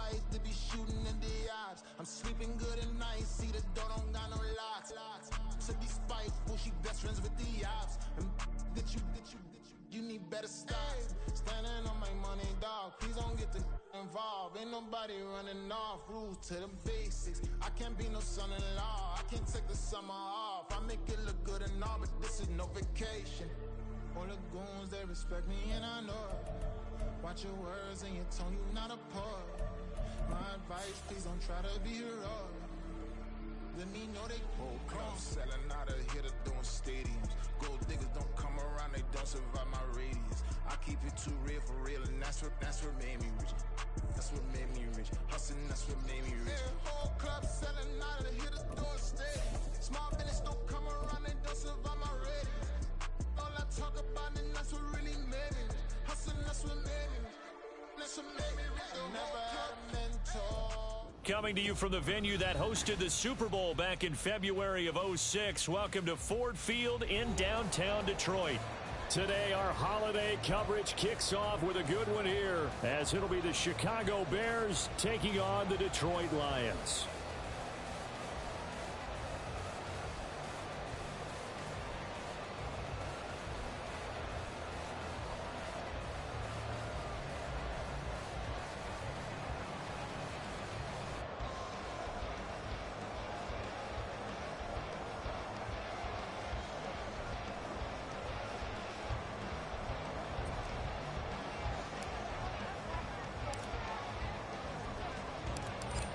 wife to be shooting in the eyes. I'm sleeping good at night, see the door don't got no locks. To be spiteful, she best friends with the ops. And you need better stop. Standing on my money, dog. Please don't get the involved. Ain't nobody running off. Rules to the basics. I can't be no son-in-law. I can't take the summer off. I make it look good and all, but this is no vacation. All the goons, they respect me and I know it. Watch your words and your tone, you not a poet. My advice, please don't try to be heroic. Let me know they whole club selling out of here to doing stadiums. Gold diggers don't come around, they don't survive my radius. I keep it too real for real, and that's what made me rich. That's what made me rich. Hustling, that's what made me rich. Yeah, whole club selling out of here to doing stadiums. Small business don't come around, they don't survive my radius. All I talk about, and that's what really made me rich. Hustling, that's what made me rich. That's what made me rich. I never had a mentor. Coming to you from the venue that hosted the Super Bowl back in February of '06. Welcome to Ford Field in downtown Detroit. Today, our holiday coverage kicks off with a good one here, as it'll be the Chicago Bears taking on the Detroit Lions.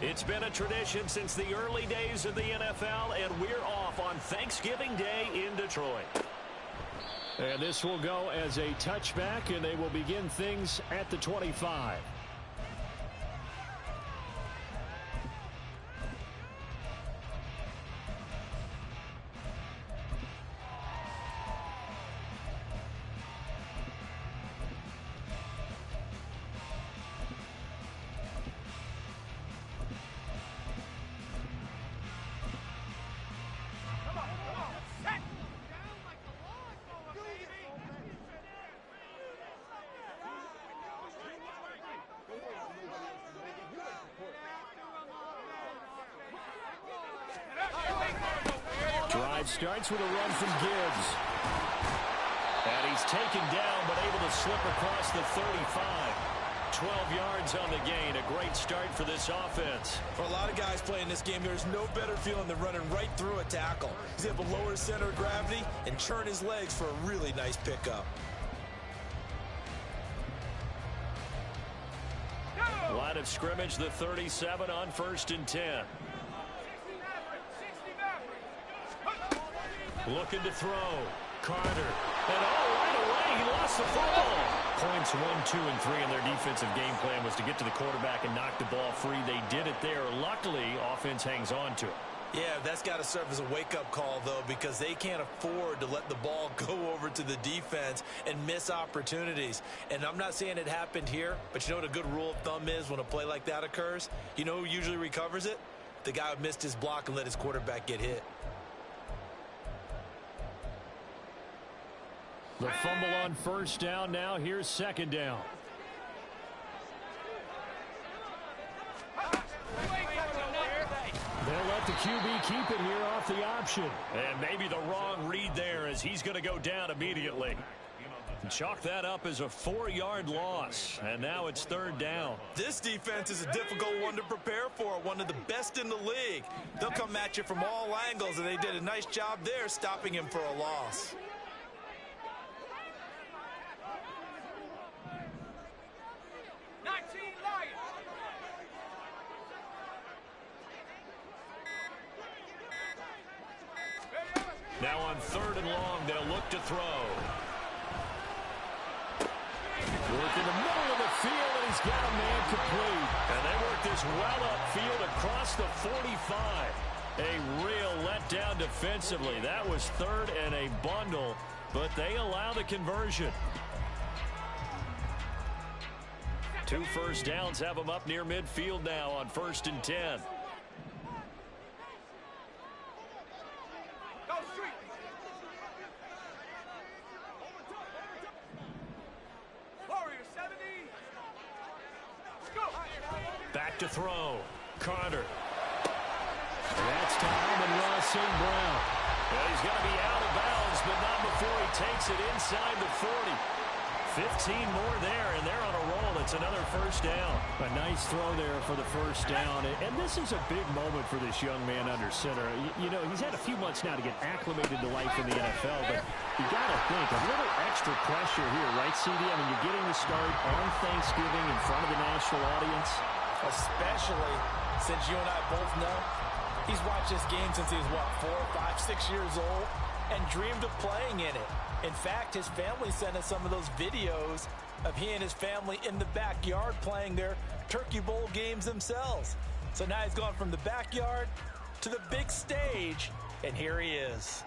It's been a tradition since the early days of the NFL, and we're off on Thanksgiving Day in Detroit. And this will go as a touchback, and they will begin things at the 25. Drive starts with a run from Gibbs. And he's taken down, but able to slip across the 35. 12 yards on the gain. A great start for this offense. For a lot of guys playing this game, there's no better feeling than running right through a tackle. He's able to lower his center of gravity and turn his legs for a really nice pickup. Line of scrimmage, the 37 on 1st and 10. Looking to throw. Carter. And right away, he lost the football. Points 1, 2, and 3 in their defensive game plan was to get to the quarterback and knock the ball free. They did it there. Luckily, offense hangs on to it. Yeah, that's got to serve as a wake-up call, though, because they can't afford to let the ball go over to the defense and miss opportunities. And I'm not saying it happened here, but you know what a good rule of thumb is when a play like that occurs? You know who usually recovers it? The guy who missed his block and let his quarterback get hit. The fumble on 1st down. Now here's 2nd down. They'll let the QB keep it here off the option. And maybe the wrong read there, as he's going to go down immediately. Chalk that up as a 4-yard loss. And now it's 3rd down. This defense is a difficult one to prepare for. One of the best in the league. They'll come at you from all angles, and they did a nice job there stopping him for a loss. Now on 3rd and long, they'll look to throw. Work in the middle of the field, and he's got a man complete. And they work this well upfield across the 45. A real letdown defensively. That was 3rd and a bundle, but they allow the conversion. 2 first downs have them up near midfield now on 1st and 10. Back back to throw. Carter. That's to Amon-Ra St. Brown. Well, he's going to be out of bounds, but not before he takes it inside the 40. 15 more there, and they're on a roll. It's another first down. A nice throw there for the first down. And this is a big moment for this young man under center. You know, he's had a few months now to get acclimated to life in the NFL, but you got to think a little extra pressure here, right, CD? I mean, you're getting the start on Thanksgiving in front of the national audience. Especially since you and I both know he's watched this game since he was, what, 4, 5, 6 years old and dreamed of playing in it. In fact, his family sent us some of those videos of he and his family in the backyard playing their Turkey Bowl games themselves. So now he's gone from the backyard to the big stage, and here he is.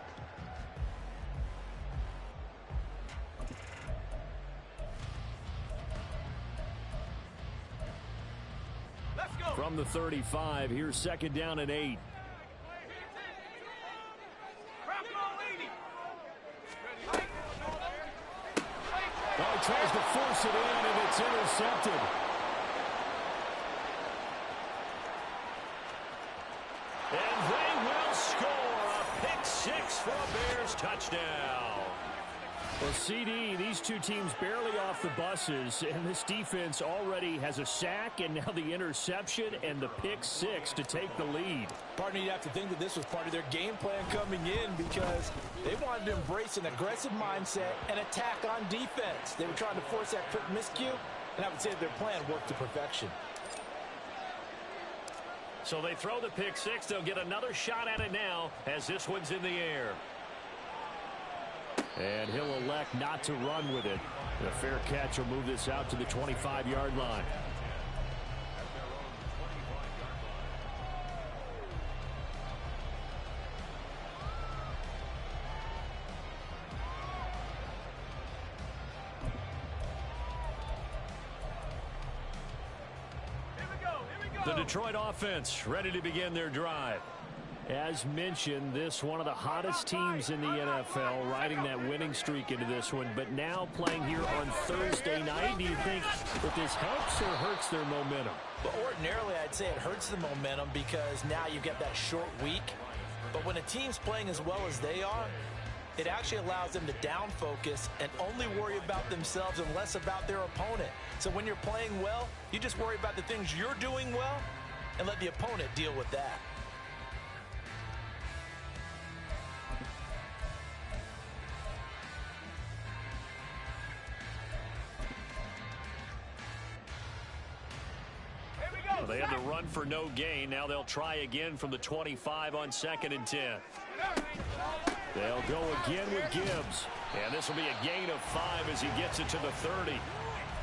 Let's go. From the 35, here's second down and 8. He tries to force it in, and it's intercepted. And they will score a pick six for a Bears touchdown. Well, CD, these two teams barely off the buses, and this defense already has a sack and now the interception and the pick six to take the lead. Partner, you'd have to think that this was part of their game plan coming in because they wanted to embrace an aggressive mindset and attack on defense. They were trying to force that quick miscue, and I would say their plan worked to perfection. So they throw the pick six. They'll get another shot at it now as this one's in the air. And he'll elect not to run with it. The fair catch will move this out to the 25-yard line. The Detroit offense ready to begin their drive. As mentioned, this one of the hottest teams in the NFL, riding that winning streak into this one, but now playing here on Thursday night. Do you think that this helps or hurts their momentum? But ordinarily, I'd say it hurts the momentum because now you get that short week. But when a team's playing as well as they are, it actually allows them to down focus and only worry about themselves and less about their opponent. So when you're playing well, you just worry about the things you're doing well and let the opponent deal with that. They had to run for no gain. Now they'll try again from the 25 on 2nd and 10. They'll go again with Gibbs. And this will be a gain of 5 as he gets it to the 30.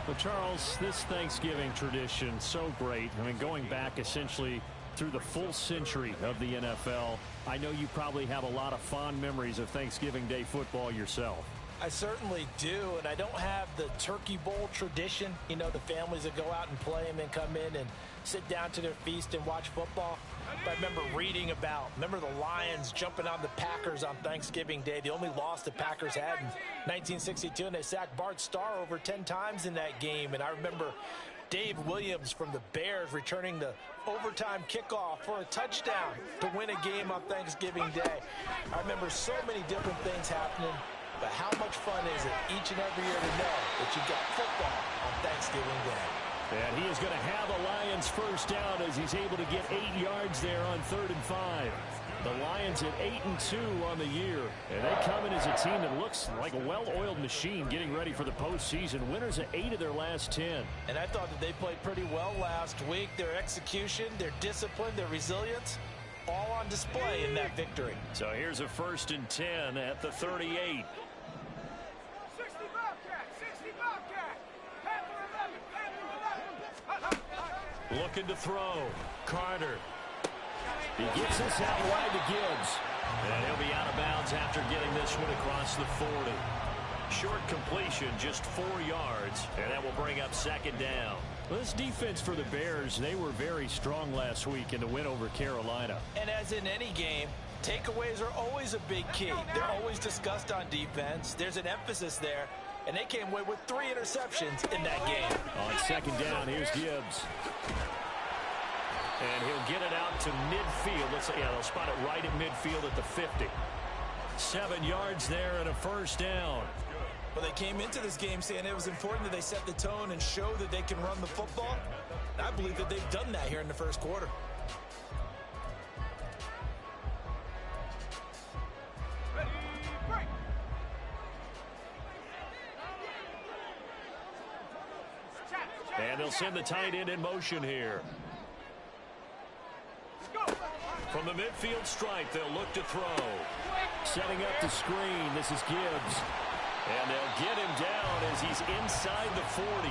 Well, Charles, this Thanksgiving tradition, so great. I mean, going back essentially through the full century of the NFL, I know you probably have a lot of fond memories of Thanksgiving Day football yourself. I certainly do, and I don't have the Turkey Bowl tradition. You know, the families that go out and play and then come in and sit down to their feast and watch football. But I remember reading remember the Lions jumping on the Packers on Thanksgiving Day. The only loss the Packers had in 1962, and they sacked Bart Starr over 10 times in that game. And I remember Dave Williams from the Bears returning the overtime kickoff for a touchdown to win a game on Thanksgiving Day. I remember so many different things happening. But how much fun is it each and every year to know that you've got football on Thanksgiving Day? And he is going to have a Lions first down as he's able to get 8 yards there on 3rd and 5. The Lions at 8-2 on the year. And they come in as a team that looks like a well-oiled machine getting ready for the postseason. Winners of 8 of their last 10. And I thought that they played pretty well last week. Their execution, their discipline, their resilience, all on display in that victory. So here's a 1st and 10 at the 38. Looking to throw. Carter. He gets this out wide to Gibbs. And he'll be out of bounds after getting this one across the 40. Short completion, just 4 yards, and that will bring up 2nd down. Well, this defense for the Bears, they were very strong last week in the win over Carolina. And as in any game, takeaways are always a big key. They're always discussed on defense. There's an emphasis there. And they came away with 3 interceptions in that game. On 2nd down, here's Gibbs. And he'll get it out to midfield. They'll spot it right at midfield at the 50. 7 yards there and a first down. Well, they came into this game saying it was important that they set the tone and show that they can run the football. I believe that they've done that here in the first quarter. And they'll send the tight end in motion here. From the midfield stripe, they'll look to throw. Setting up the screen, this is Gibbs. And they'll get him down as he's inside the 40.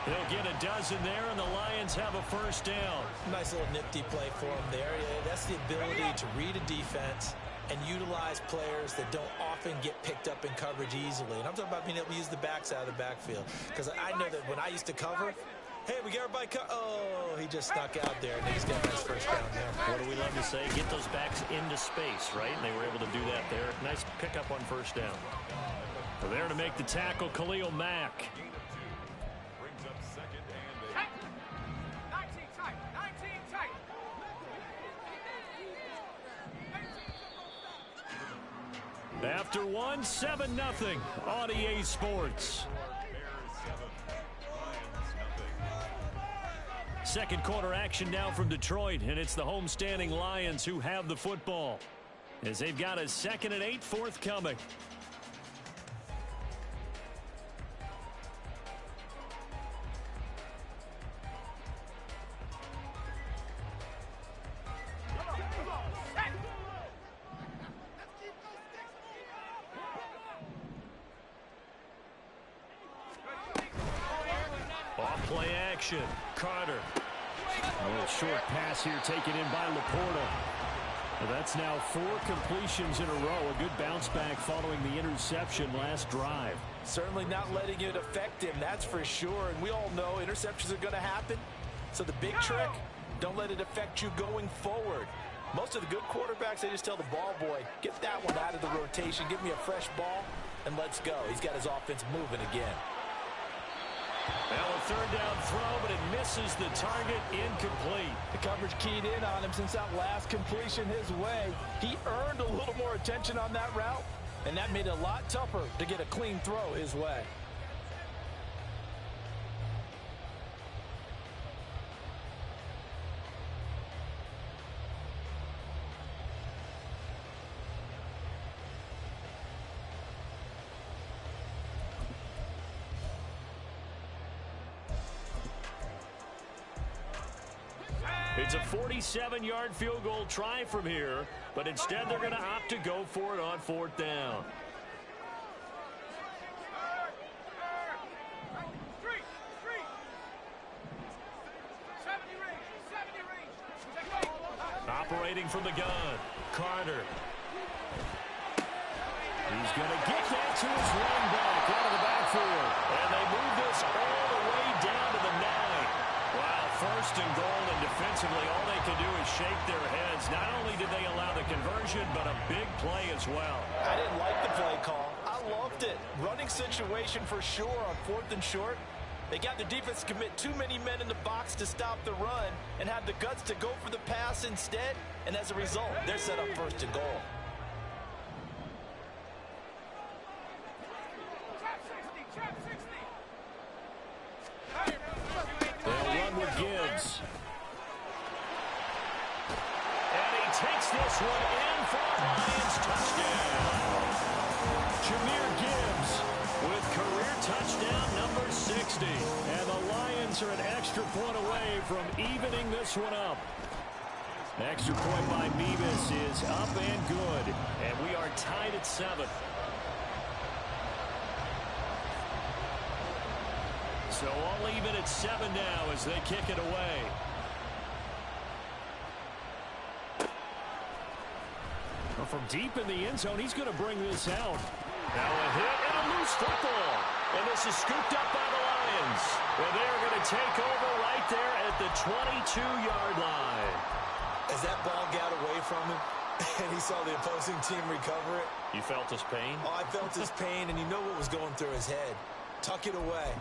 They'll get a dozen there, and the Lions have a first down. Nice little nifty play for him there. Yeah, that's the ability to read a defense and utilize players that don't often get picked up in coverage easily. And I'm talking about being able to use the backs out of the backfield. Because I know that when I used to cover, hey, we got everybody oh, he just snuck out there, and he's got a nice first down there. What do we love to say? Get those backs into space, right? And they were able to do that there. Nice pickup on first down. So there to make the tackle, Khalil Mack. After one, 7-0 on EA Sports. Second quarter action now from Detroit, and it's the homestanding Lions who have the football as they've got a 2nd and 8 forthcoming. Off-play action. Carter. A little short pass here taken in by Laporta. Well, that's now 4 completions in a row. A good bounce back following the interception last drive. Certainly not letting it affect him, that's for sure. And we all know interceptions are going to happen. So the big trick, don't let it affect you going forward. Most of the good quarterbacks, they just tell the ball boy, get that one out of the rotation, give me a fresh ball, and let's go. He's got his offense moving again. Now a third down throw, but it misses the target, incomplete. The coverage keyed in on him since that last completion his way. He earned a little more attention on that route, and that made it a lot tougher to get a clean throw his way. It's a 47-yard field goal try from here, but instead they're going to opt to go for it on 4th down. Operating from the gun, Carter. He's going to get that to his running back out of the backfield. And they move this all the way down to the 9. Wow, 1st and goal, and defensively all they can do is shake their heads. Not only did they allow the conversion, but a big play as well. I didn't like the play call. I loved it. Running situation for sure on 4th and short. They got the defense to commit too many men in the box to stop the run and had the guts to go for the pass instead. And as a result, they're set up 1st and goal. They'll run with Gibbs. And he takes this one in for a Lions touchdown. Jahmyr Gibbs with career touchdown number 60. And the Lions are an extra point away from evening this one up. The extra point by Mevis is up and good. And we are tied at 7. So all even at 7 now as they kick it away. Well, from deep in the end zone, he's going to bring this out. Now a hit and a loose football. And this is scooped up by the Lions. Well, they're going to take over right there at the 22-yard line. As that ball got away from him, and he saw the opposing team recover it. You felt his pain? Oh, I felt his pain, and you know what was going through his head. Tuck it away.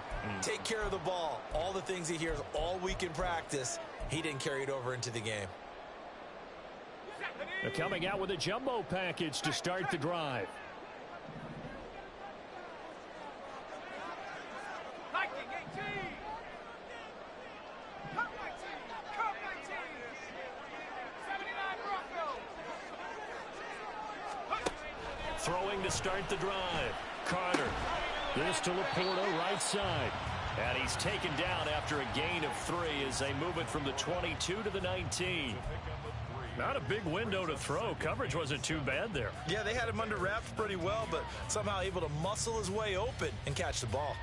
Take care of the ball. All the things he hears all week in practice. he didn't carry it over into the game. They're coming out with a jumbo package to start the drive. Throwing to start the drive. Carter. This to Laporta, right side. And he's taken down after a gain of 3 as they move it from the 22 to the 19. Not a big window to throw. Coverage wasn't too bad there. Yeah, they had him under wraps pretty well, but somehow able to muscle his way open and catch the ball.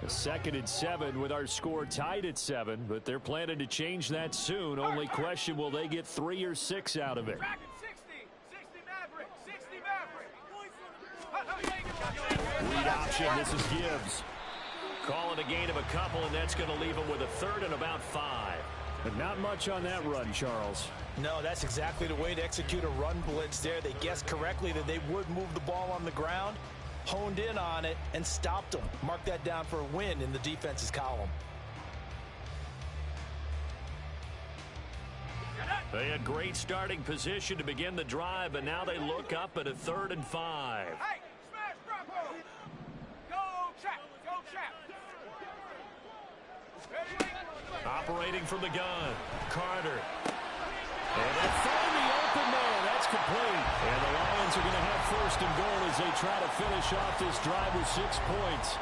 A 2nd and 7 with our score tied at 7, but they're planning to change that soon. Only question, will they get 3 or 6 out of it? Read option, this is Gibbs. Calling a gain of a couple, and that's going to leave him with a 3rd and about 5. But not much on that run, Charles. No, that's exactly the way to execute a run blitz there. They guessed correctly that they would move the ball on the ground, honed in on it, and stopped them. Mark that down for a win in the defense's column. They had great starting position to begin the drive, but now they look up at a 3rd and 5. Hey, smash Bravo! Go trap! Go trap! Operating from the gun, Carter. And they find the open man. That's complete. And the Lions are going to have 1st and goal as they try to finish off this drive with 6 points.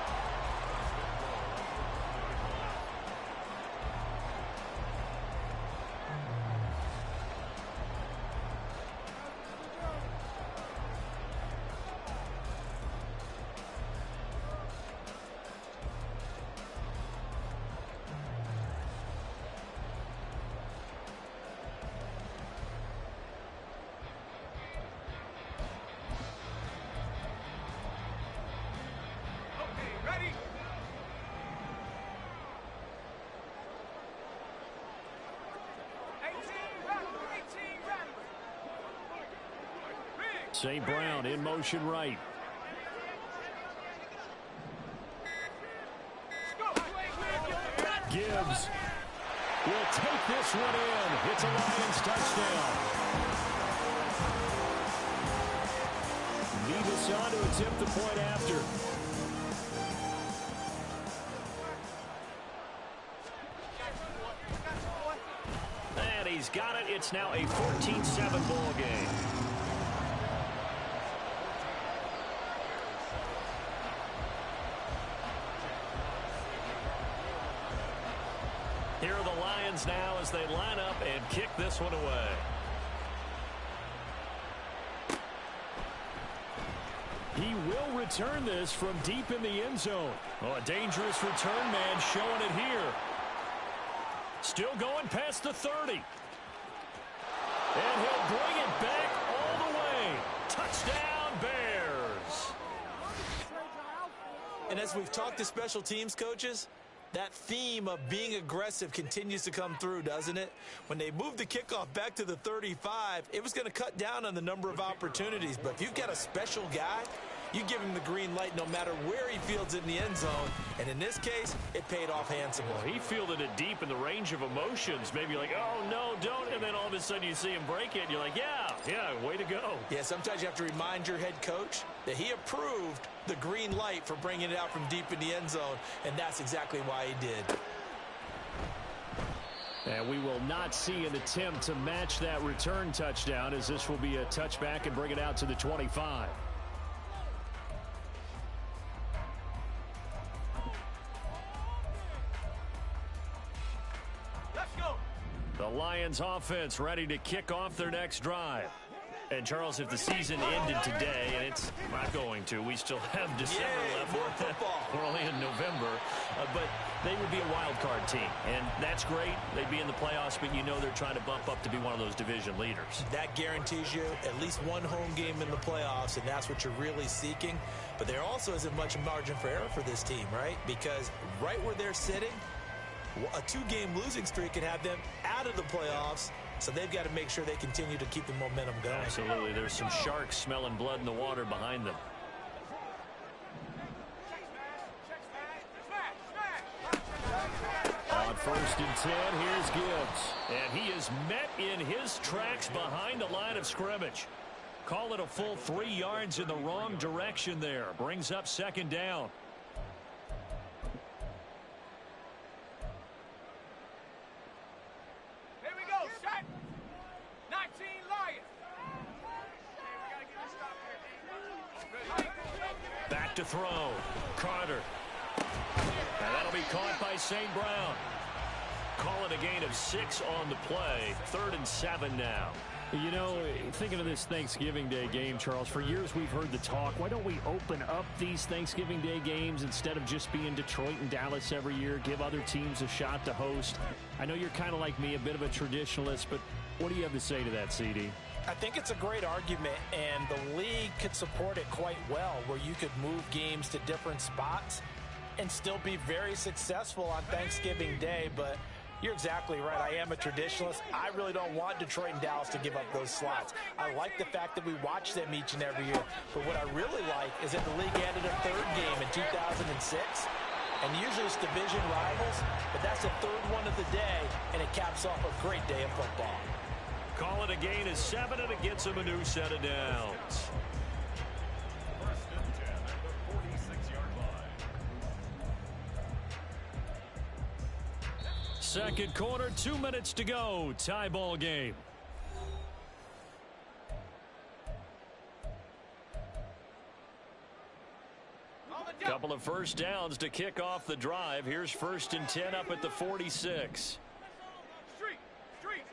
St. Brown in motion right. Gibbs will take this one in. It's a Lions touchdown. Nevis on to attempt the point after. And he's got it. It's now a 14-7 ball game. Here are the Lions now as they line up and kick this one away. He will return this from deep in the end zone. Oh, a dangerous return man showing it here. Still going past the 30. And he'll bring it back all the way. Touchdown, Bears. And as we've talked to special teams coaches, that theme of being aggressive continues to come through, doesn't it? When they moved the kickoff back to the 35, it was going to cut down on the number of opportunities. But if you've got a special guy, you give him the green light no matter where he fields it in the end zone. And in this case, it paid off handsomely. Well, he fielded it deep in the range of emotions. Maybe like, oh, no, don't. And then all of a sudden you see him break it. And you're like, yeah, way to go. Yeah, sometimes you have to remind your head coach that he approved the green light for bringing it out from deep in the end zone. And that's exactly why he did. And we will not see an attempt to match that return touchdown, as this will be a touchback and bring it out to the 25. The Lions offense ready to kick off their next drive. And, Charles, if the season ended today, and it's not going to, we still have December left. More football. We're only in November. But they would be a wild card team. And that's great. They'd be in the playoffs, but you know they're trying to bump up to be one of those division leaders. That guarantees you at least one home game in the playoffs, and that's what you're really seeking. But there also isn't much margin for error for this team, right? Because right where they're sitting, a 2-game losing streak could have them out of the playoffs So they've got to make sure they continue to keep the momentum going. Absolutely. There's some sharks smelling blood in the water behind them. On 1st and 10, here's Gibbs. And he is met in his tracks behind the line of scrimmage. Call it a full 3 yards in the wrong direction there. Brings up 2nd down. Here we go, set. 19 Lions. Back to throw. Carter. And that'll be caught by St. Brown. Call it a gain of 6 on the play. 3rd and 7 now. You know, thinking of this Thanksgiving Day game, Charles, for years we've heard the talk, why don't we open up these Thanksgiving Day games instead of just being Detroit and Dallas every year, give other teams a shot to host? I know you're kind of like me, a bit of a traditionalist, but what do you have to say to that, CD? I think it's a great argument, and the league could support it quite well, where you could move games to different spots and still be very successful on Thanksgiving Day, but you're exactly right. I am a traditionalist. I really don't want Detroit and Dallas to give up those slots. I like the fact that we watch them each and every year. But what I really like is that the league added a 3rd game in 2006. And usually it's division rivals, but that's the 3rd one of the day, and it caps off a great day of football. Call it a gain of 7, and it gets him a new set of downs. 1st and 10 at the 46-yard line. 2nd quarter, 2 minutes to go. Tie ball game. Couple of 1st downs to kick off the drive. Here's 1st and 10 up at the 46. Street. 7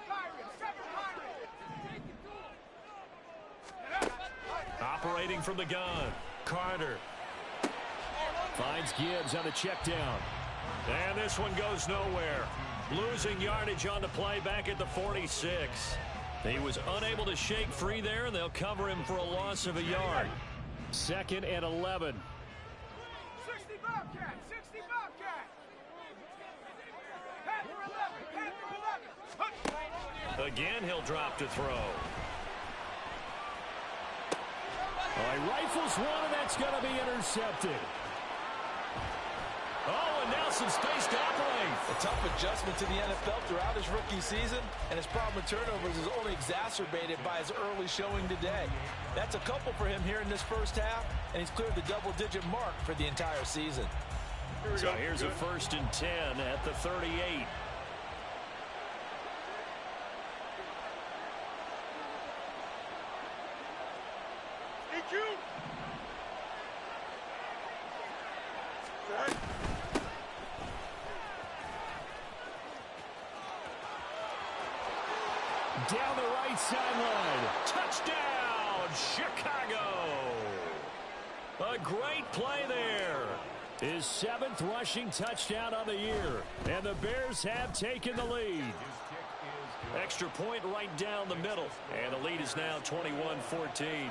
Pirates. Operating from the gun. Carter. Finds Gibbs on the check down. And this one goes nowhere. Losing yardage on the play back at the 46. He was unable to shake free there, and they'll cover him for a loss of a yard. 2nd and 11. 60 Bobcat. 60 Bobcat. Panther 11. Again, he'll drop to throw. All right, rifles one, and that's going to be intercepted. Oh, and now some space to operate. A tough adjustment to the NFL throughout his rookie season, and his problem with turnovers is only exacerbated by his early showing today. That's a couple for him here in this 1st half, and he's cleared the double-digit mark for the entire season. So here's a 1st and 10 at the 38. Down the right sideline. Touchdown, Chicago. A great play there. His 7th rushing touchdown of the year. And the Bears have taken the lead. Extra point right down the middle. And the lead is now 21-14.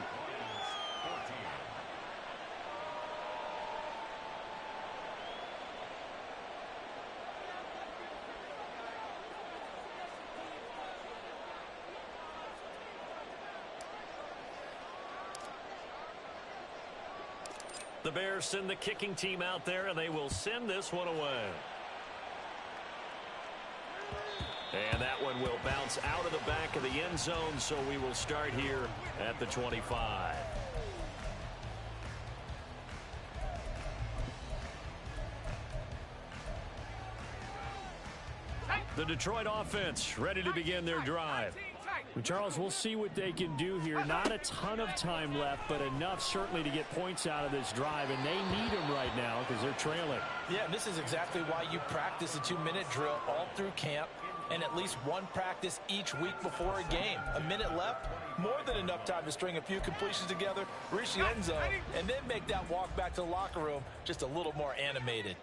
The Bears send the kicking team out there, and they will send this one away. And that one will bounce out of the back of the end zone, so we will start here at the 25. The Detroit offense ready to begin their drive. Charles, we'll see what they can do here. Not a ton of time left, but enough certainly to get points out of this drive, and they need them right now because they're trailing. Yeah, and this is exactly why you practice a 2-minute drill all through camp and at least one practice each week before a game. A minute left, more than enough time to string a few completions together, reach the end zone, and then make that walk back to the locker room just a little more animated.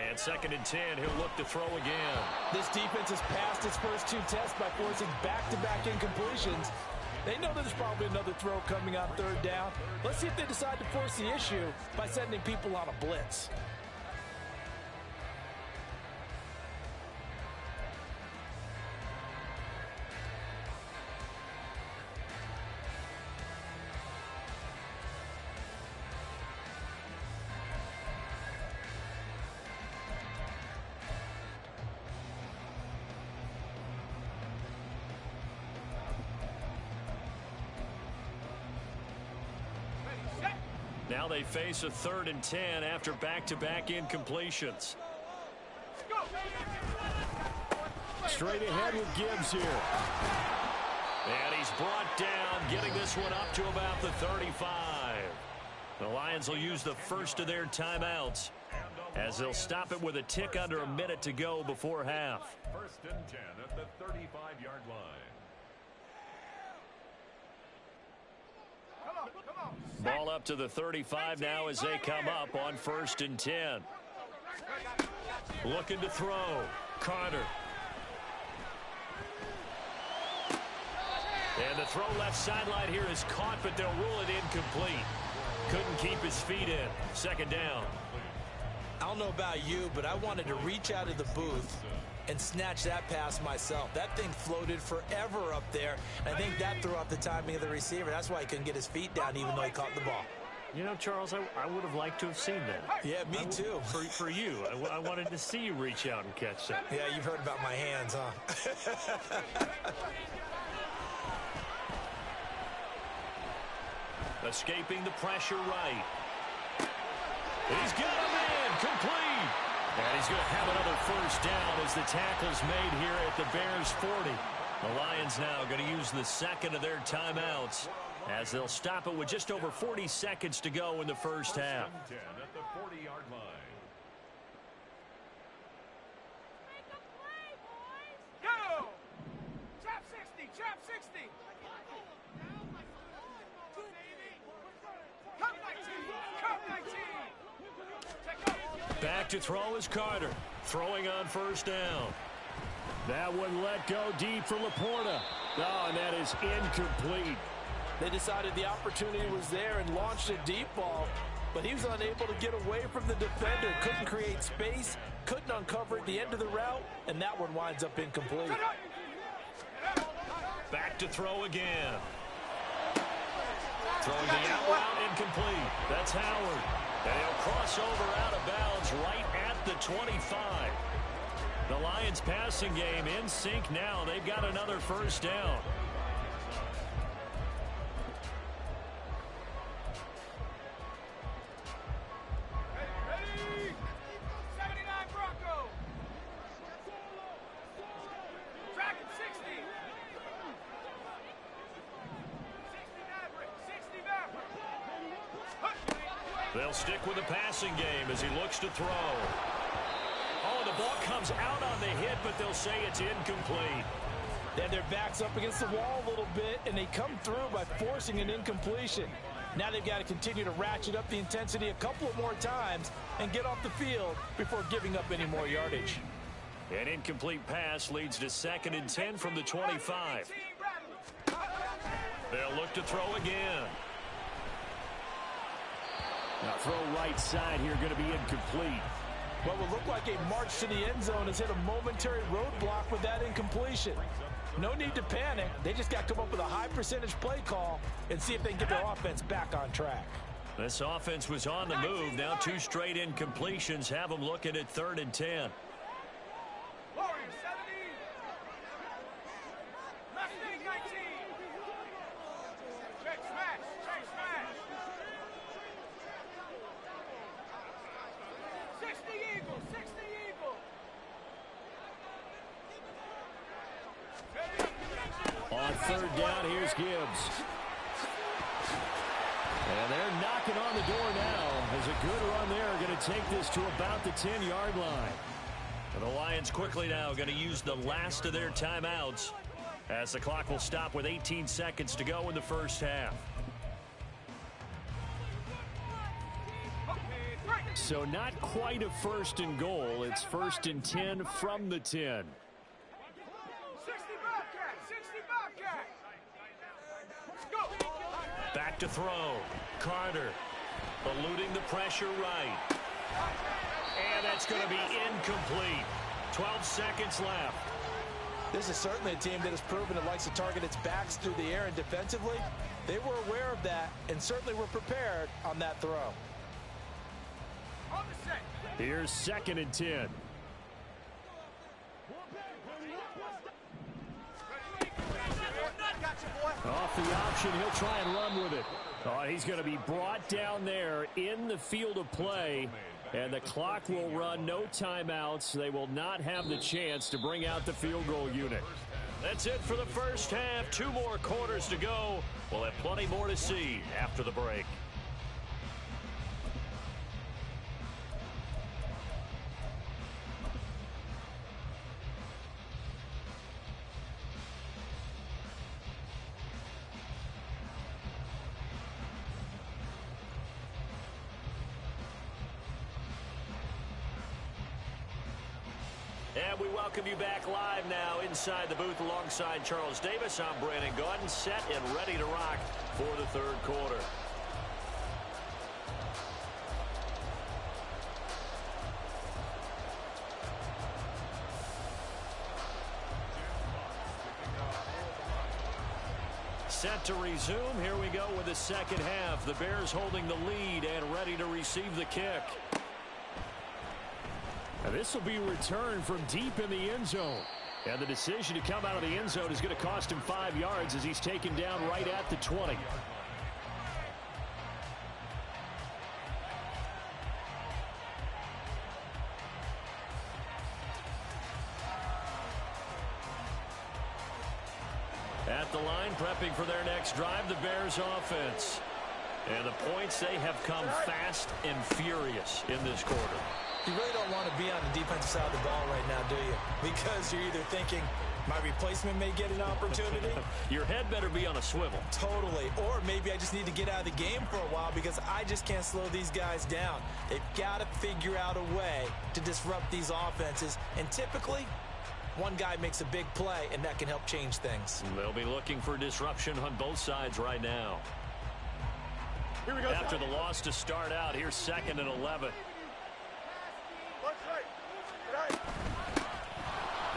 And 2nd and 10, he'll look to throw again. This defense has passed its first 2 tests by forcing back-to-back incompletions. They know there's probably another throw coming on 3rd down. Let's see if they decide to force the issue by sending people on a blitz. Now they face a 3rd and 10 after back-to-back incompletions. Straight ahead with Gibbs here. And he's brought down, getting this one up to about the 35. The Lions will use the first of their timeouts as they'll stop it with a tick under a minute to go before half. 1st and 10 at the 35-yard line. Ball up to the 35 now as they come up on 1st and 10. Looking to throw. Carter. And the throw left sideline here is caught, but they'll rule it incomplete. Couldn't keep his feet in. 2nd down. I don't know about you, but I wanted to reach out of the booth and snatch that pass myself. That thing floated forever up there. I think that threw off the timing of the receiver. That's why he couldn't get his feet down even though he caught the ball. You know, Charles, I would have liked to have seen that. Yeah, me too. For you. I wanted to see you reach out and catch that. Yeah, you've heard about my hands, huh? Escaping the pressure right. He's got a man complete. And he's going to have another 1st down as the tackle's made here at the Bears 40. The Lions now going to use the 2nd of their timeouts as they'll stop it with just over 40 seconds to go in the 1st half. 10 at the 40-yard line. Go! Trap 60, trap 60. Come 19, come 19. Back to throw is Carter. Throwing on 1st down. That one let go deep for Laporta. Oh, and that is incomplete. They decided the opportunity was there and launched a deep ball, but he was unable to get away from the defender. Couldn't create space, couldn't uncover at the end of the route, and that one winds up incomplete. Back to throw again. Throwing the out route incomplete. That's Howard. And he'll cross over out of bounds right at the 25. The Lions passing game in sync now. They've got another 1st down. Ready? 79 Bronco. Track 60. 60 Maverick. 60 Maverick. They'll stick with the passing game as he looks to throw. Oh, the ball comes out on the hit, but they'll say it's incomplete. They had their backs up against the wall a little bit, and they come through by forcing an incompletion. Now they've got to continue to ratchet up the intensity a couple of more times and get off the field before giving up any more yardage. An incomplete pass leads to 2nd and 10 from the 25. They'll look to throw again. Now throw right side here, going to be incomplete. What would look like a march to the end zone has hit a momentary roadblock with that incompletion. No need to panic. They just got to come up with a high percentage play call and see if they can get their offense back on track. This offense was on the move. Now 2 straight incompletions have them looking at 3rd and 10. Warrior 70. Mustang 19. Check smash, check smash. 60 Eagle, 60 Eagle. On 3rd down, here's Gibbs. And they're knocking on the door now as a good run there. Going to take this to about the 10-yard line. And the Lions quickly now going to use the last of their timeouts as the clock will stop with 18 seconds to go in the 1st half. So not quite a 1st and goal. It's 1st and 10 from the 10. 60 Bobcat, 60 Bobcat. Go. Back to throw. Carter eluding the pressure right. And that's going to be incomplete. 12 seconds left. This is certainly a team that has proven it likes to target its backs through the air and defensively. They were aware of that and certainly were prepared on that throw. On the set. Here's 2nd and 10. Off the option, he'll try and run with it. Oh, he's going to be brought down there in the field of play, and the clock will run. No timeouts. They will not have the chance to bring out the field goal unit. That's it for the first half. 2 more quarters to go. We'll have plenty more to see after the break. And we welcome you back live now inside the booth alongside Charles Davis. I'm Brandon Gaudin, set and ready to rock for the third quarter. Set to resume. Here we go with the second half. The Bears holding the lead and ready to receive the kick. And this will be returned from deep in the end zone. And the decision to come out of the end zone is going to cost him 5 yards as he's taken down right at the 20. At the line, prepping for their next drive, the Bears offense. And the points, they have come fast and furious in this quarter. You really don't want to be on the defensive side of the ball right now, do you? Because you're either thinking, my replacement may get an opportunity. Your head better be on a swivel. Totally. Or maybe I just need to get out of the game for a while because I just can't slow these guys down. They've got to figure out a way to disrupt these offenses. And typically, one guy makes a big play, and that can help change things. They'll be looking for disruption on both sides right now. Here we go. After the loss to start out, here's 2nd and 11.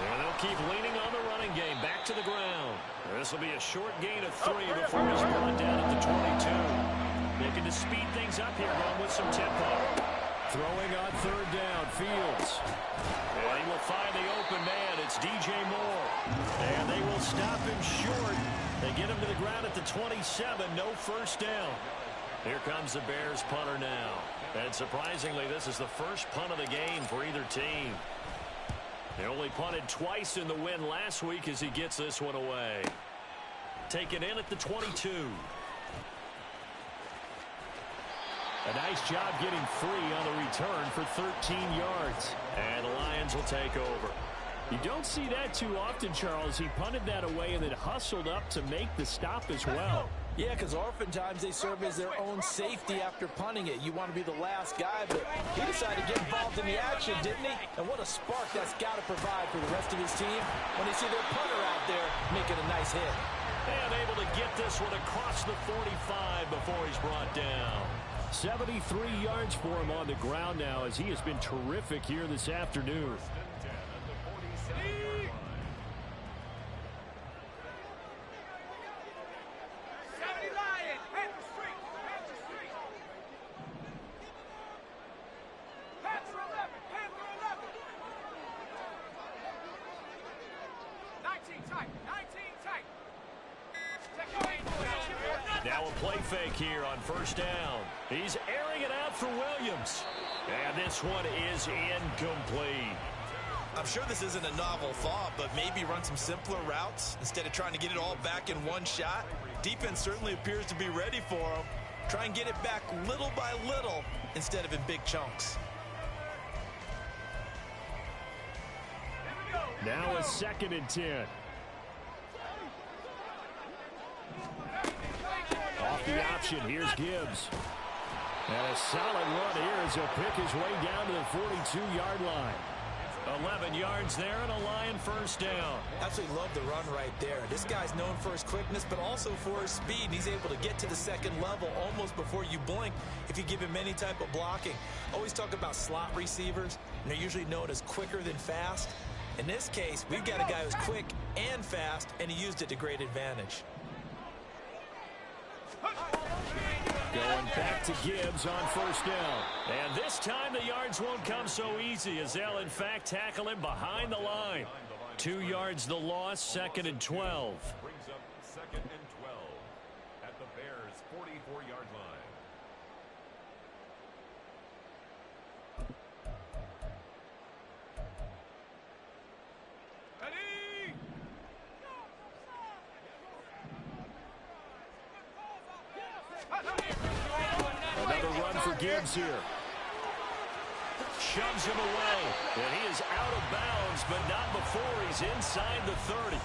And they'll keep leaning on the running game. Back to the ground. This will be a short gain of 3 before he's brought down at the 22. Looking to speed things up here, going with some tempo. Throwing on 3rd down, Fields. And he will find the open man. It's DJ Moore. And they will stop him short. They get him to the ground at the 27. No first down. Here comes the Bears punter now. And surprisingly, this is the first punt of the game for either team. They only punted twice in the win last week as he gets this one away. Taken in at the 22. A nice job getting free on the return for 13 yards. And the Lions will take over. You don't see that too often, Charles. He punted that away and then hustled up to make the stop as well. Yeah, because oftentimes they serve as their own safety after punting it. You want to be the last guy, but he decided to get involved in the action, didn't he? And what a spark that's got to provide for the rest of his team when they see their punter out there making a nice hit. And able to get this one across the 45 before he's brought down. 73 yards for him on the ground now as he has been terrific here this afternoon. Now a play fake here on first down. He's airing it out for Williams. And this one is incomplete. I'm sure this isn't a novel thought, but maybe run some simpler routes instead of trying to get it all back in one shot. Defense certainly appears to be ready for him. Try and get it back little by little instead of in big chunks. Now a 2nd and 10. Off the option, here's Gibbs. And a solid run here as he'll pick his way down to the 42-yard line. 11 yards there and a Lion first down. Absolutely love the run right there. This guy's known for his quickness, but also for his speed. He's able to get to the second level almost before you blink if you give him any type of blocking. Always talk about slot receivers, and they're usually known as quicker than fast. In this case, we've got a guy who's quick and fast, and he used it to great advantage. Going back to Gibbs on first down. And this time the yards won't come so easy as they'll in fact tackle him behind the line. 2 yards the loss, 2nd and 12. Brings up 2nd and 12. at the Bears' 44-yard line. Ready? Another run for Gibbs here. Shoves him away. And he is out of bounds, but not before he's inside the 30.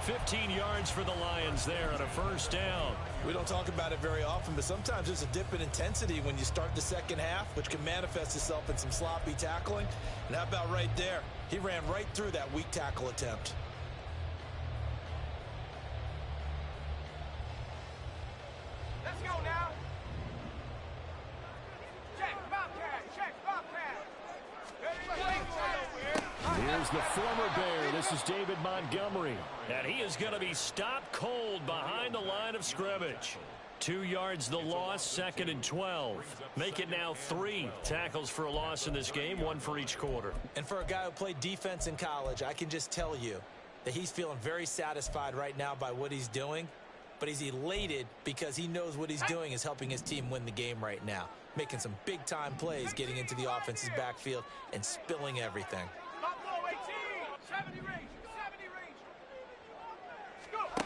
15 yards for the Lions there on a first down. We don't talk about it very often, but sometimes there's a dip in intensity when you start the second half, which can manifest itself in some sloppy tackling. And how about right there? He ran right through that weak tackle attempt. Let's go now. Check, Bobcat. Check, Bobcat. Here's the former Bear. This is David Montgomery. And he is going to be stopped cold behind the line of scrimmage. 2 yards the loss, 2nd and 12. Make it now 3 tackles for a loss in this game, 1 for each quarter. And for a guy who played defense in college, I can just tell you that he's feeling very satisfied right now by what he's doing. But he's elated because he knows what he's doing is helping his team win the game right now. Making some big-time plays, getting into the offense's backfield and spilling everything. Buffalo 18. 70 range. 70 range. Let's go.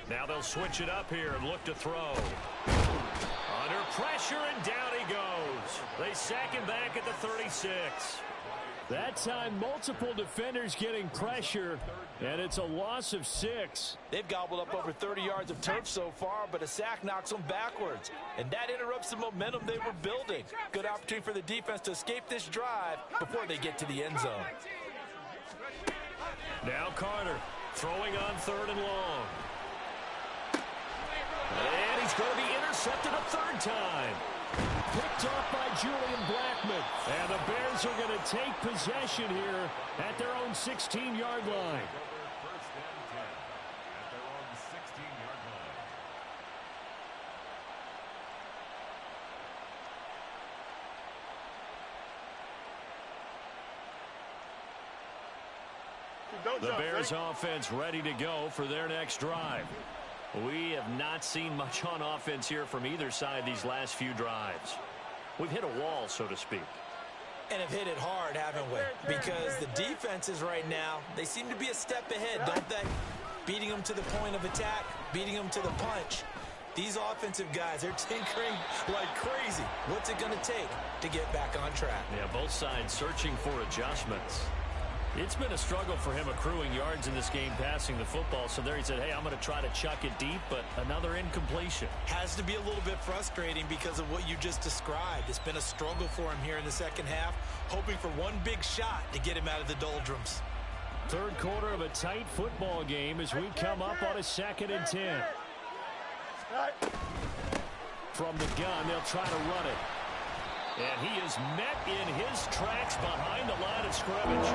Now they'll switch it up here and look to throw. Under pressure, and down he goes. They sack him back at the 36. That time, multiple defenders getting pressure, and it's a loss of 6. They've gobbled up over 30 yards of turf so far, but a sack knocks them backwards. And that interrupts the momentum they were building. Good opportunity for the defense to escape this drive before they get to the end zone. Now Carter throwing on 3rd and long. And he's going to be intercepted a 3rd time. Picked off by Julian Blackman. And the Bears are going to take possession here at their own 16-yard line. First and 10 at their own 16-yard line. The Bears offense ready to go for their next drive. We have not seen much on offense here from either side these last few drives. We've hit a wall, so to speak. And have hit it hard, haven't we? Because the defenses right now, they seem to be a step ahead, don't they? Beating them to the point of attack, beating them to the punch. These offensive guys, they're tinkering like crazy. What's it going to take to get back on track? Yeah, both sides searching for adjustments. It's been a struggle for him accruing yards in this game passing the football. So there he said, hey, I'm going to try to chuck it deep, but another incompletion. Has to be a little bit frustrating because of what you just described. It's been a struggle for him here in the second half, hoping for one big shot to get him out of the doldrums. 3rd quarter of a tight football game as we come up on a 2nd and 10. From the gun, they'll try to run it. And he is met in his tracks behind the line of scrimmage.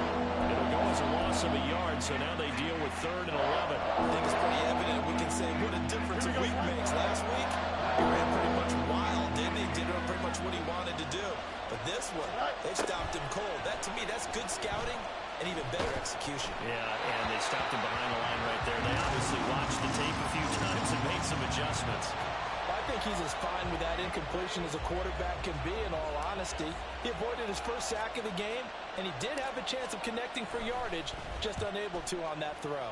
It'll go as a loss of a yard, so now they deal with 3rd and 11. I think it's pretty evident. We can say what a difference a week makes. Last week, he ran pretty much wild, didn't he? Did pretty much what he wanted to do. But this one, they stopped him cold. That, to me, that's good scouting and even better execution. Yeah, and they stopped him behind the line right there. They obviously watched the tape a few times and made some adjustments. I think he's as fine with that incompletion as a quarterback can be, in all honesty. He avoided his first sack of the game, and he did have a chance of connecting for yardage, just unable to on that throw.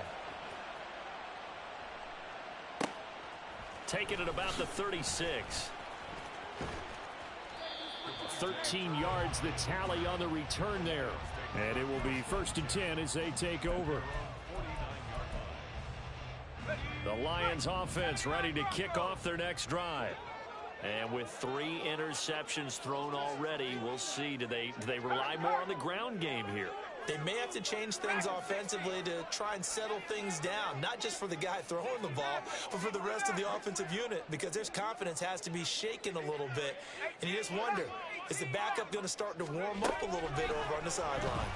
Taken at about the 36. 13 yards the tally on the return there. And it will be 1st and 10 as they take over. The Lions offense ready to kick off their next drive. And with 3 interceptions thrown already, we'll see. Do they rely more on the ground game here? They may have to change things offensively to try and settle things down, not just for the guy throwing the ball, but for the rest of the offensive unit, because their confidence has to be shaken a little bit. And you just wonder, is the backup going to start to warm up a little bit over on the sideline?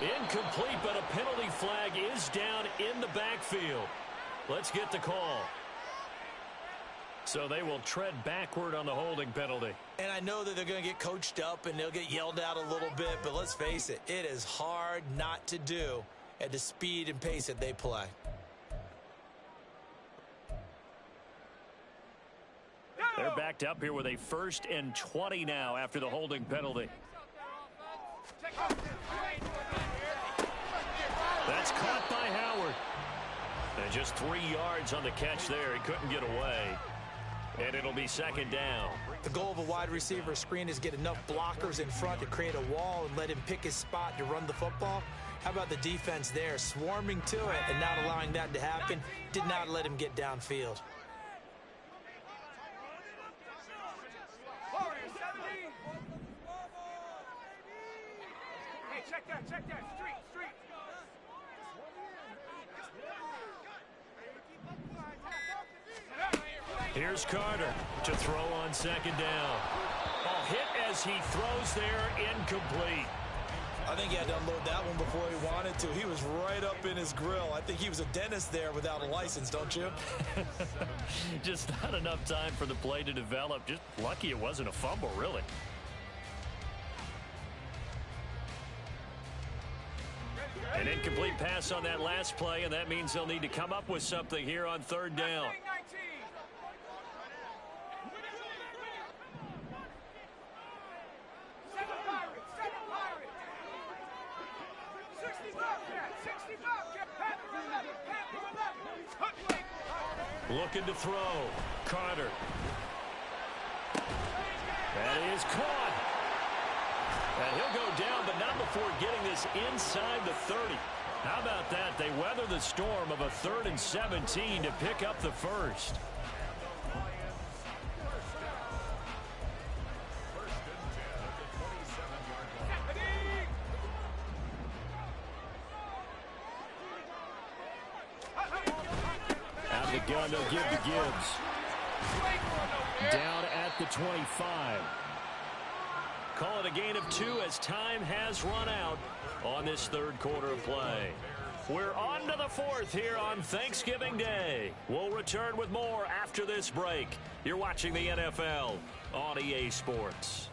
Incomplete, but a penalty flag is down in the backfield. Let's get the call. So they will tread backward on the holding penalty. And I know that they're going to get coached up and they'll get yelled at a little bit, but let's face it, it is hard not to do at the speed and pace that they play. get backed up here with a 1st and 20 now after the holding penalty. That's caught by Howard. And just 3 yards on the catch there. He couldn't get away. And it'll be 2nd down. The goal of a wide receiver screen is get enough blockers in front to create a wall and let him pick his spot to run the football. How about the defense there, swarming to it and not allowing that to happen? Did not let him get downfield. Hey, check that, street. Here's Carter to throw on 2nd down. Ball hit as he throws there, incomplete. I think he had to unload that one before he wanted to. He was right up in his grill. I think he was a dentist there without a license, don't you? Just not enough time for the play to develop. Just lucky it wasn't a fumble, really. An incomplete pass on that last play, and that means they'll need to come up with something here on 3rd down. Looking to throw. Carter. That is caught. And he'll go down, but not before getting this inside the 30. How about that? They weather the storm of a 3rd and 17 to pick up the 1st. Out of the gun, they'll give to Gibbs. Down at the 25. Call it a gain of 2 as time has run out on this 3rd quarter of play. We're on to the 4th here on Thanksgiving Day. We'll return with more after this break. You're watching the NFL on EA Sports.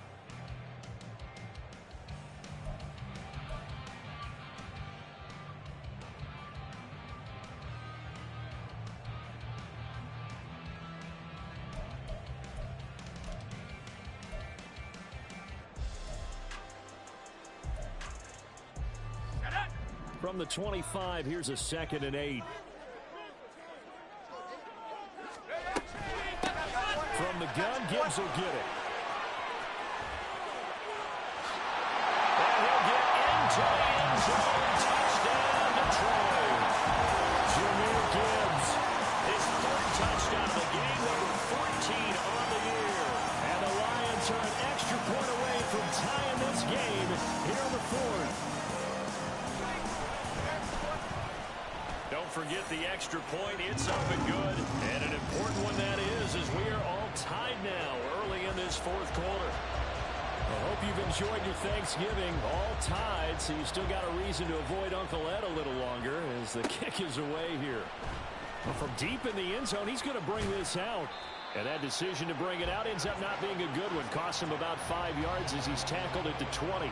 From the 25, here's a 2nd and 8. From the gun, Gibbs will get it. And he'll get into the end zone. Touchdown, Detroit. Jahmyr Gibbs, his 3rd touchdown of the game, number 14 on the year. And the Lions are an extra point away from tying this game here in the 4th. Don't forget the extra point. It's up and good. And an important one that is, as we are all tied now early in this 4th quarter. I hope you've enjoyed your Thanksgiving. All tied, so you still got a reason to avoid Uncle Ed a little longer as the kick is away here. Well, from deep in the end zone, he's going to bring this out. And that decision to bring it out ends up not being a good one. Cost him about 5 yards as he's tackled at the 20.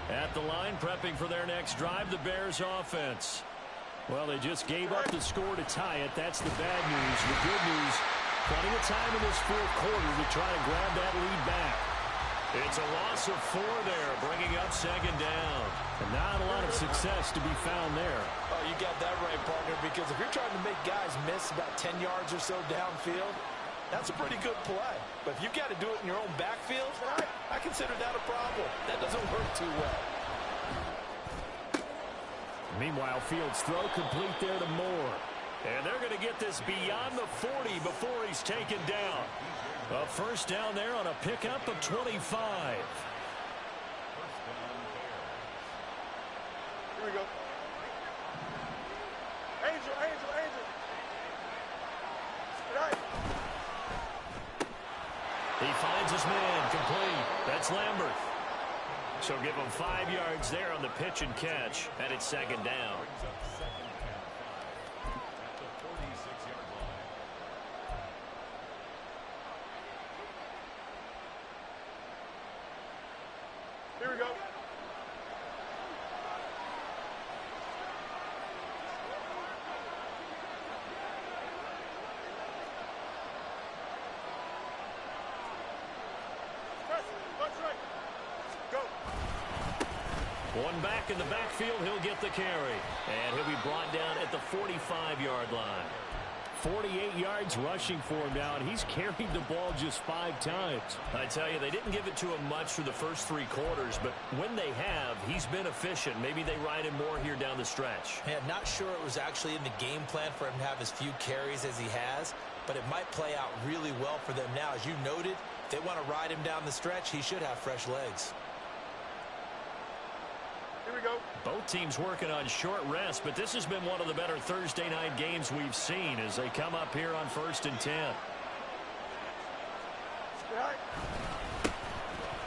At the line, prepping for their next drive, the Bears offense. Well, they just gave up the score to tie it. That's the bad news. The good news, plenty of time in this 4th quarter to try to grab that lead back. It's a loss of 4 there, bringing up 2nd down. And not a lot of success to be found there. Oh, you got that right, partner, because if you're trying to make guys miss about 10 yards or so downfield, that's a pretty good play. But if you've got to do it in your own backfield, I consider that a problem. That doesn't work too well. Meanwhile, Fields' throw complete there to Moore. And they're going to get this beyond the 40 before he's taken down. A 1st down there on a pickup of 25. Here we go. Angel. Right. He finds his man complete. That's Lambert. So give him 5 yards there on the pitch and catch. And it's 2nd down. One back in the backfield, he'll get the carry. And he'll be brought down at the 45-yard line. 48 yards rushing for him now, and he's carried the ball just 5 times. I tell you, they didn't give it to him much through the first 3 quarters, but when they have, he's been efficient. Maybe they ride him more here down the stretch. Man, not sure it was actually in the game plan for him to have as few carries as he has, but it might play out really well for them now. As you noted, if they want to ride him down the stretch, he should have fresh legs. Here we go. Both teams working on short rest, but this has been one of the better Thursday night games we've seen as they come up here on 1st and 10.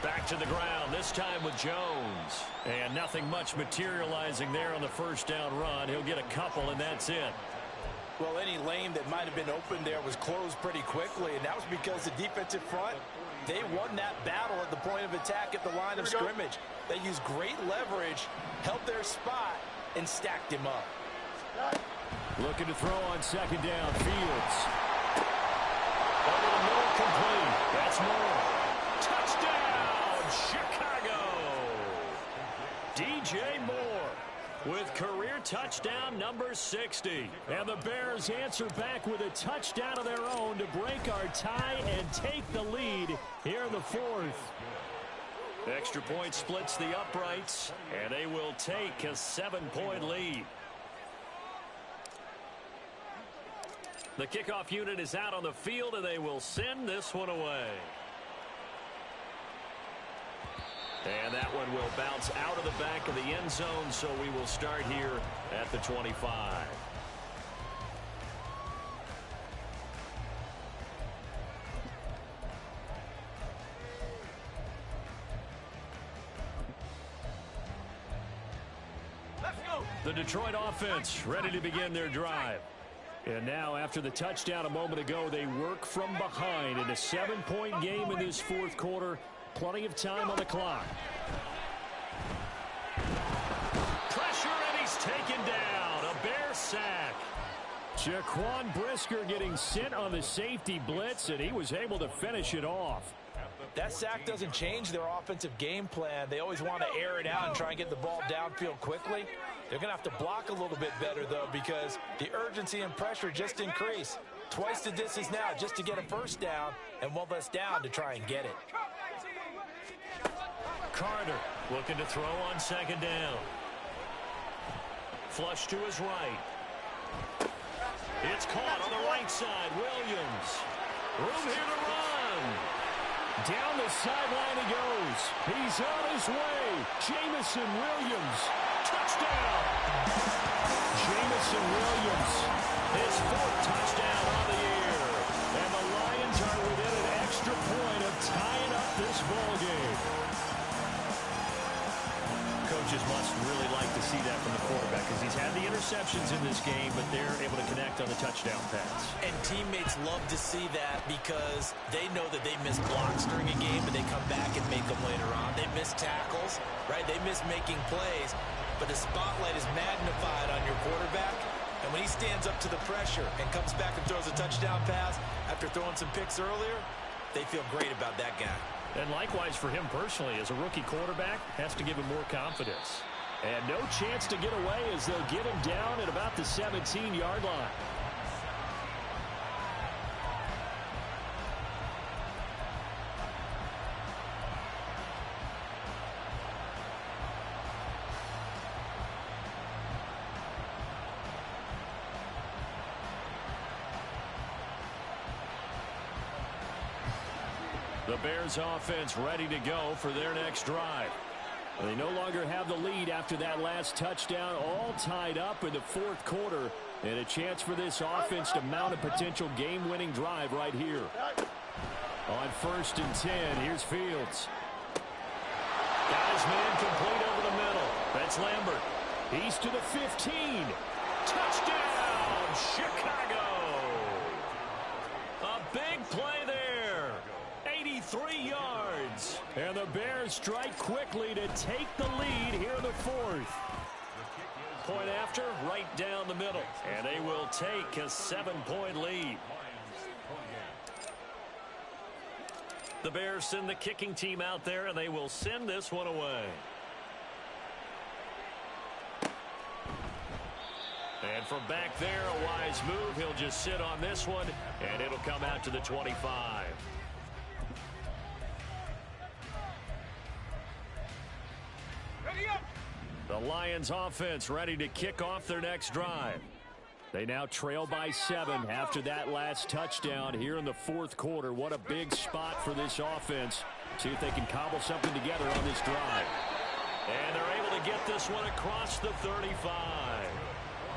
Back to the ground, this time with Jones. And nothing much materializing there on the first down run. He'll get a couple, and that's it. Well, any lane that might have been open there was closed pretty quickly, and that was because the defensive front, they won that battle at the point of attack at the line of scrimmage. They used great leverage, held their spot, and stacked him up. Looking to throw on 2nd down. Fields. Over the middle, complete. That's Moore. Touchdown, Chicago. DJ Moore with career touchdown number 60. And the Bears answer back with a touchdown of their own to break our tie and take the lead here in the 4th. Extra point splits the uprights, and they will take a 7-point lead. The kickoff unit is out on the field, and they will send this one away. And that one will bounce out of the back of the end zone, so we will start here at the 25. The Detroit offense ready to begin their drive. And now after the touchdown a moment ago, they work from behind in a 7-point game in this 4th quarter. Plenty of time on the clock. Pressure, and he's taken down. A Bear sack. Jaquan Brisker getting sent on the safety blitz, and he was able to finish it off. That sack doesn't change their offensive game plan. They always want to air it out and try and get the ball downfield quickly. They're going to have to block a little bit better, though, because the urgency and pressure just increase. Twice the distance now just to get a first down, and one less down to try and get it. Carter looking to throw on 2nd down. Flush to his right. It's caught on the right side. Williams. Room here to run. Down the sideline he goes. He's on his way. Jamison Williams. Touchdown. Jamison Williams. His 4th touchdown on the year. And the Lions are within an extra point of tying up this ball game. Coaches must really like to see that from the quarterback because he's had the interceptions in this game, but they're able to connect on the touchdown pass. And teammates love to see that because they know that they miss blocks during a game, and they come back and make them later on. They miss tackles, right? They miss making plays, but the spotlight is magnified on your quarterback, and when he stands up to the pressure and comes back and throws a touchdown pass after throwing some picks earlier, they feel great about that guy. And likewise for him personally, as a rookie quarterback, has to give him more confidence. And no chance to get away as they'll get him down at about the 17-yard line. The Bears offense ready to go for their next drive. They no longer have the lead after that last touchdown, all tied up in the 4th quarter, and a chance for this offense to mount a potential game-winning drive right here. On 1st and 10, here's Fields. Got his man complete over the middle. That's Lambert. He's to the 15. Touchdown, Chicago! A big play there. 83 yards. And the Bears strike quickly to take the lead here in the 4th. Point after, right down the middle. And they will take a 7-point lead. The Bears send the kicking team out there, and they will send this one away. And from back there, a wise move. He'll just sit on this one, and it'll come out to the 25. The Lions offense ready to kick off their next drive. They now trail by 7 after that last touchdown here in the fourth quarter. What a big spot for this offense. See if they can cobble something together on this drive. And they're able to get this one across the 35.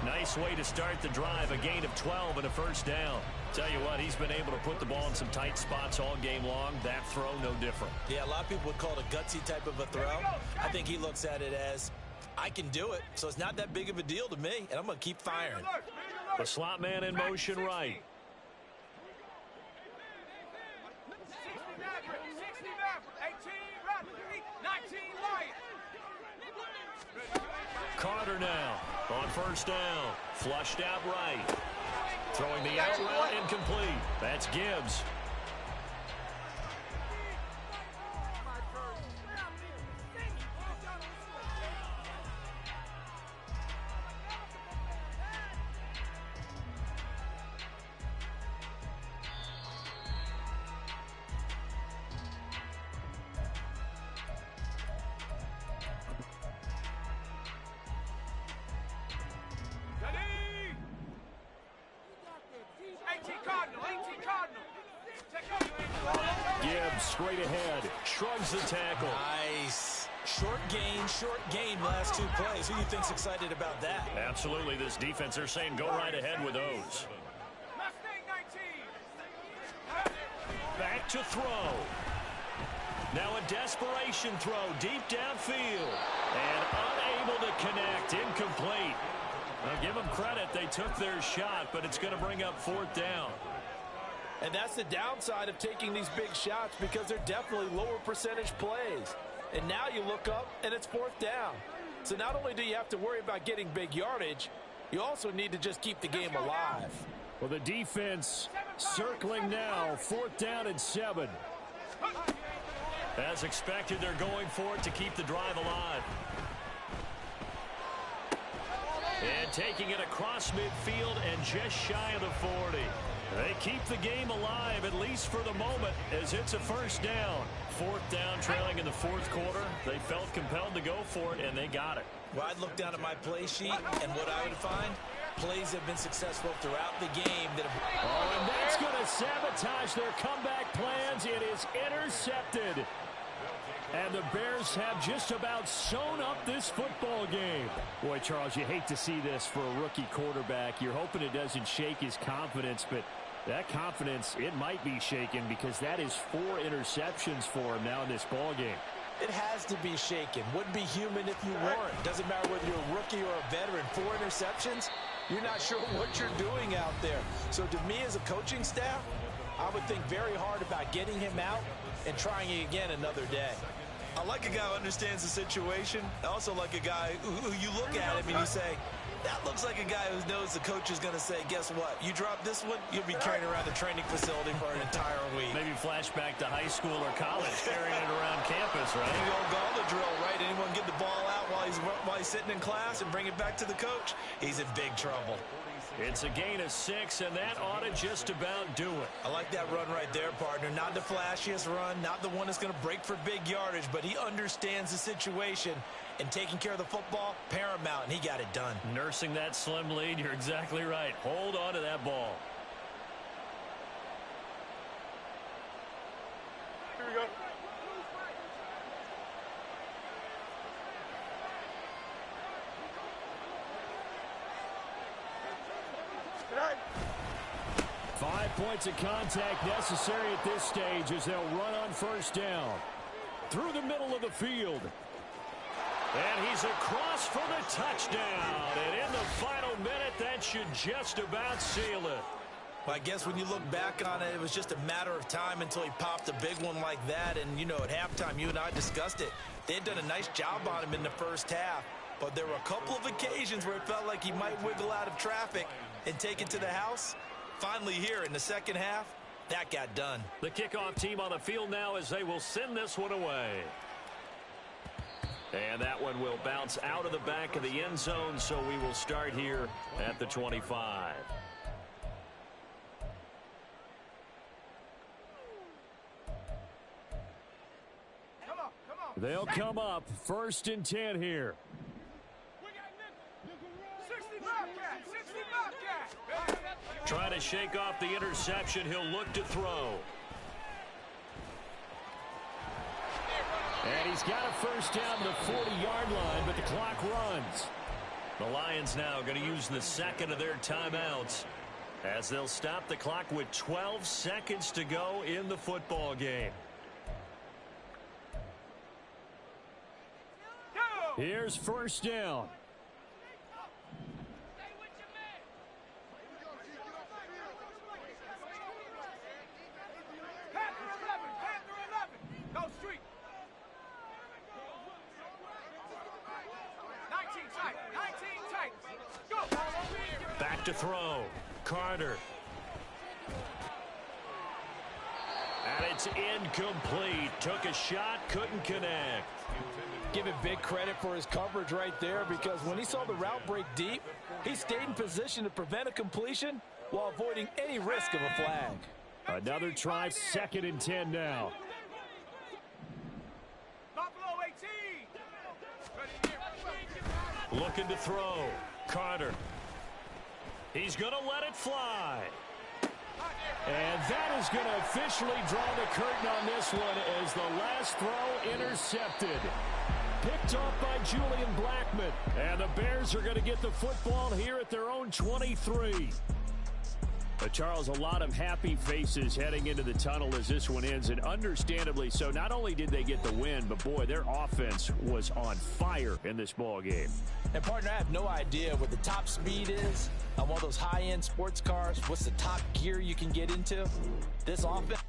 Nice way to start the drive. A gain of 12 and a first down. Tell you what, he's been able to put the ball in some tight spots all game long. That throw, no different. Yeah, a lot of people would call it a gutsy type of a throw. I think he looks at it as, I can do it, so it's not that big of a deal to me, and I'm going to keep firing. The slot man in motion right. Carter now on first down. Flushed out right. Throwing the out route incomplete. That's Gibbs. Gibbs straight ahead. Shrugs the tackle. Nice. Short gain last 2 plays. Who do you think's excited about that? Absolutely. This defense, they're saying go right ahead with those. Back to throw. Now a desperation throw deep downfield. And unable to connect. Incomplete. Now give them credit. They took their shot, but it's going to bring up fourth down. And that's the downside of taking these big shots, because they're definitely lower percentage plays. And now you look up, and it's fourth down. So not only do you have to worry about getting big yardage, you also need to just keep the game alive. Well, the defense circling now. Fourth down and 7. As expected, they're going for it to keep the drive alive. And taking it across midfield and just shy of the 40. They keep the game alive, at least for the moment, as it's a first down. Fourth down, trailing in the fourth quarter. They felt compelled to go for it, and they got it. Well, I'd look down at my play sheet, and what I would find, plays have been successful throughout the game. And that's going to sabotage their comeback plans. It is intercepted. And the Bears have just about sewn up this football game. Boy, Charles, you hate to see this for a rookie quarterback. You're hoping it doesn't shake his confidence, but that confidence, it might be shaken, because that is 4 interceptions for him now in this ball game. It has to be shaken. Wouldn't be human if you weren't. Doesn't matter whether you're a rookie or a veteran. 4 interceptions, you're not sure what you're doing out there. So to me as a coaching staff, I would think very hard about getting him out and trying it again another day. I like a guy who understands the situation. I also like a guy who you look at him and you say, that looks like a guy who knows the coach is going to say, guess what? You drop this one, you'll be carrying around the training facility for an entire week. Maybe flashback to high school or college, carrying it around campus, right? The old gauntlet drill, right? Anyone get the ball out while he's sitting in class and bring it back to the coach? He's in big trouble. It's a gain of 6, and that ought to just about do it. I like that run right there, partner. Not the flashiest run, not the one that's going to break for big yardage, but he understands the situation, and taking care of the football, paramount, and he got it done. Nursing that slim lead, you're exactly right. Hold on to that ball. Here we go. Good. 5 points of contact necessary at this stage as they'll run on first down. Through the middle of the field. And he's across for the touchdown. And in the final minute, that should just about seal it. Well, I guess when you look back on it, it was just a matter of time until he popped a big one like that. And, you know, at halftime, you and I discussed it. They had done a nice job on him in the first half. But there were a couple of occasions where it felt like he might wiggle out of traffic and take it to the house. Finally here in the second half, that got done. The kickoff team on the field now as they will send this one away. And that one will bounce out of the back of the end zone, so we will start here at the 25. They'll come up 1st and 10 here. 60 Bobcat. Trying to shake off the interception. He'll look to throw. And he's got a first down to the 40-yard line, but the clock runs. The Lions now going to use the second of their timeouts as they'll stop the clock with 12 seconds to go in the football game. Here's first down. Back to throw. Carter. And it's incomplete. Took a shot, couldn't connect. Give him big credit for his coverage right there, because when he saw the route break deep, he stayed in position to prevent a completion while avoiding any risk of a flag. Another try, 2nd and 10 now. Buffalo 18. Looking to throw. Carter. He's going to let it fly. And that is going to officially draw the curtain on this one as the last throw intercepted. Picked off by Julian Blackmon. And the Bears are going to get the football here at their own 23. Charles, a lot of happy faces heading into the tunnel as this one ends, and understandably so. Not only did they get the win, but boy, their offense was on fire in this ball game. And partner, I have no idea what the top speed is on one of those high-end sports cars. What's the top gear you can get into? This offense